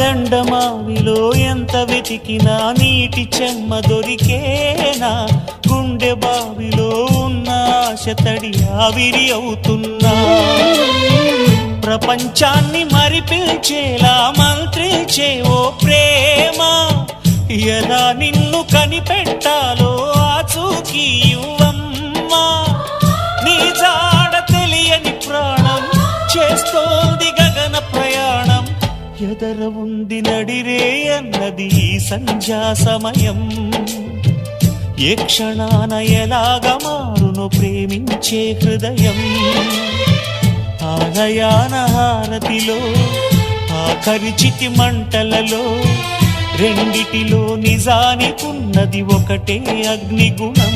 ఎండమావిలో ఎంత వెతికినా నీటి చెమ్మ దొరికేనా, గుండె బావిలో ఉన్న ఆశ తడి ఆవిరి అవుతున్నా, ప్రపంచాన్ని మరిపించేలా మంత్రించే ఓ ప్రేమ, ఎలా నిన్ను కనిపెట్టాలో ఆచూకీ ఇవ్వమ్మా, నీ జాడ తెలియని ప్రాణం చేస్తోంది గగన ప్రయాణం, ఎదర ఉంది నడిరే అన్నది ఈ సంధ్యా సమయం, ఏ క్షణాన ఎలాగ మారును ప్రేమించే హృదయం, ఆలయాన హారతిలో ఆఖరి చితి మంటలలో రెండిటిలో నిజానికున్నది ఒకటే అగ్నిగుణం.